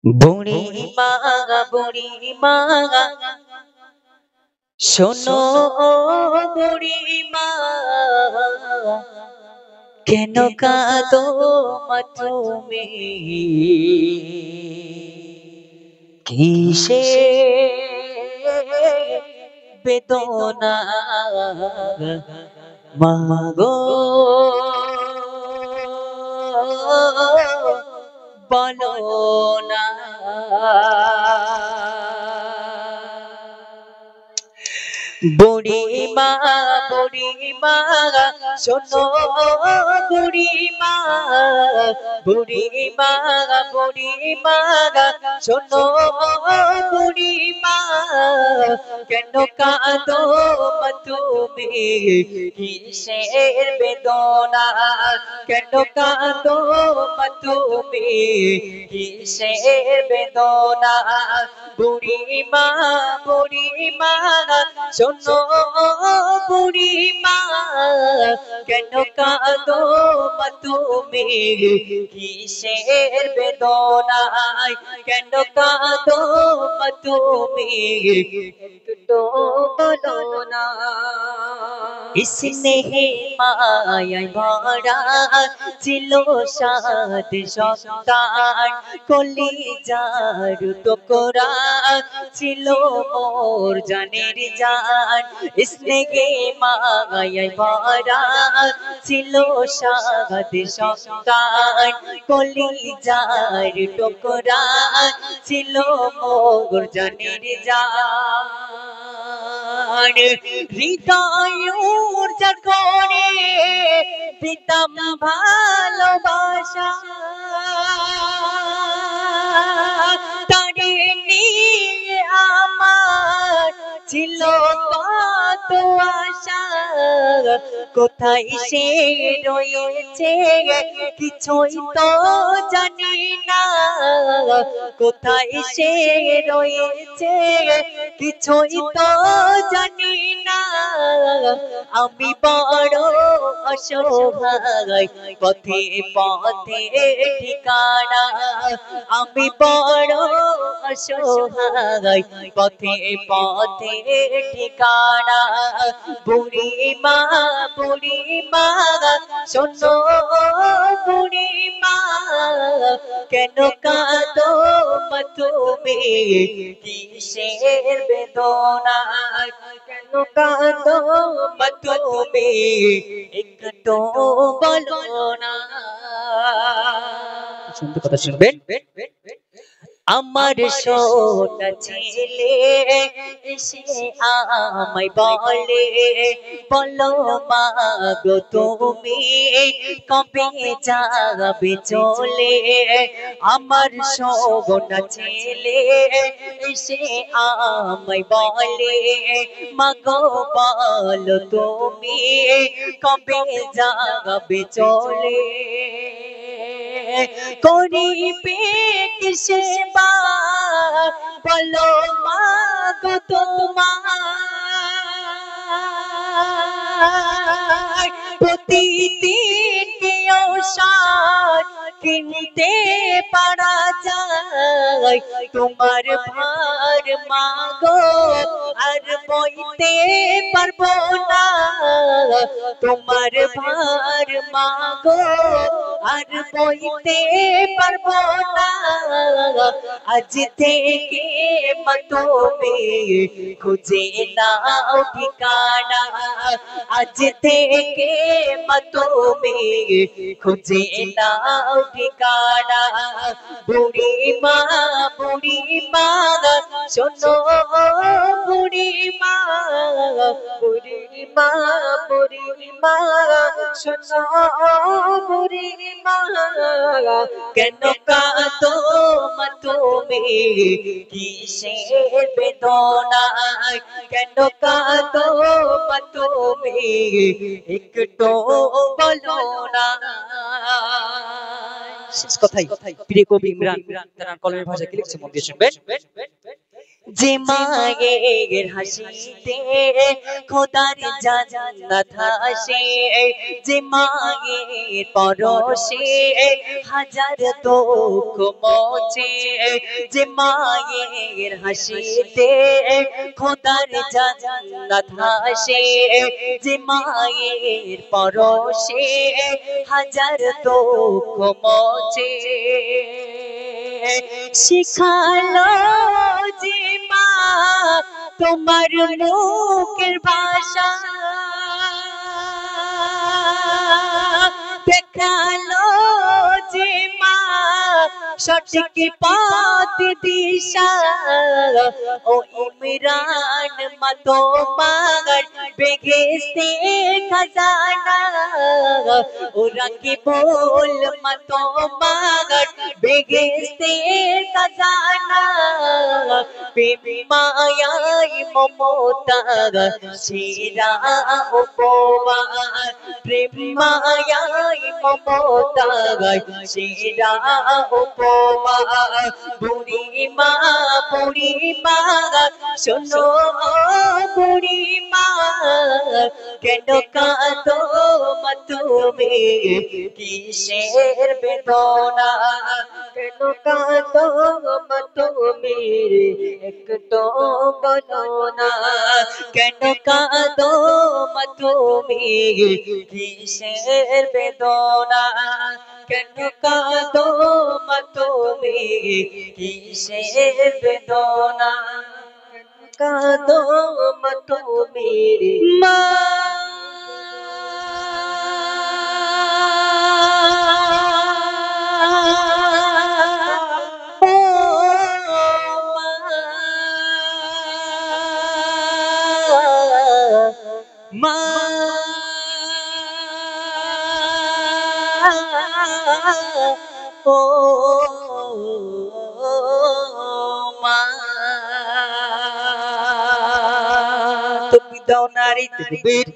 বুড়ি মা, বুড়ি মা, শোনো বুড়ি মা, কেন কাঁদো মা তুমি? কিসে বেদনা মাগো, বলো না। বুড়ি মা, বুড়ি মা, শোনো বুড়ি মা, বুড়ি মা, বুড়ি মা, শোনো বুড়ি মা, কেন কাঁদো মা তুমি? কিসের বেদনা? কেন কাঁদো মা তুমি? কিসের বেদনা? বুড়ি মা, বুড়ি মা, শোনো বুড়ি মা, কেন কাঁদো মা তুমি? কিসের বেদনায়? কেন কাঁদো মা তুমি? একটু বলো না। স্নেহে মায়ায় ভরা ছিল সাত সন্তান, কলিজার টুকরা ছিল মোর জানের জান। স্নেহে মায়ায় ভরা ছিল সাত সন্তান, কলিজার টুকরা ছিল মোর জানের জান। হৃদয় উর্জা করে দিতাম ভালোবাসা, তারে নিয়ে আমার ছিল কত আশা। কোথায় সে রয়েছে কিছুই তো জানি না, কোথায় সে রয়েছে কিছুই তো জানি না। আমি বড় অসহায়, পথে পথে ঠিকানা। আমি বড় অসহায়, পথে পথে ঠিকানা। বুড়ি মা, বুড়ি মা, শোনো বুড়ি মা, কেন কাঁদো মা তুমি? কিসের বেদনা? কেন কাঁদো মা তুমি? একটু বলো না। শুনতে কথা শুনবেন। আমার সোনা ছেলে এসে আমায় বলে, বলো মা গো তুমি কবে যাবে চলে? আমার সোনা ছেলে এসে আমায় বলে, মা গো বলো তুমি কবে যাবে চলে? করিবে কি সেবা বলো মা গো তোমার? প্রতিদিন কি ঔষধ কিনতে পারা যায়? তোমার ভার মা গো আর বইতে পারবো না। তোমার ভার মা গো আর বইতে পারবো না। আজ থেকে মা তুমি খুঁজে নাও ঠিকানা। আজ থেকে মা তুমি খুঁজে নাও ঠিকানা। বুড়ি মা, বুড়ি মা, শোনো বুড়ি মা, বুড়ি মা, বুড়ি মা, শোনো বুড়ি মা, কেন কাঁদো মা তুমি? কিসের বেদনা? কেন কাঁদো মা তুমি? একটু বলো না। শেষ কথাই প্রিয় কবি ইমরান তার কলমের ভাষায় কি লিখছে মন দিয়ে শুনবেন। যে মায়ের হাসিতে খোদার জান্নাত হাসে, যে মায়ের পরশে হাজার দুঃখ মোচে, যে মায়ের হাসিতে খোদার জান্নাত হাসে, যে মায়ের পরশে হাজার দুঃখ মোচে। শিখালো যে মা তোমার মুখের ভাষা, দেখালো যে মা সঠিক পথ দিশা। ও ইমরান মা তোমার বেহেশতে খাজানা, ও রাকিবুল মা তোমার বেহেশতে খাজানা। প্রেম মায়াই মমতা সেরা উপহার, প্রেম মায়াই মমতা সেরা উপহার। বুড়িমা বুড়িমা শোনো বুড়িমা, কেন কাঁদো মা তুমি কিসের বেদনা, কেন কাঁদো মা তুমি একটু বলো না, কেন কাঁদো মা তুমি কিসের বেদনা, কেন কাঁদো মা তুমি কিসের বেদনা, কাঁদো মা তুমি মা। মা ও মা, তুমি দাও নারী তকবীর।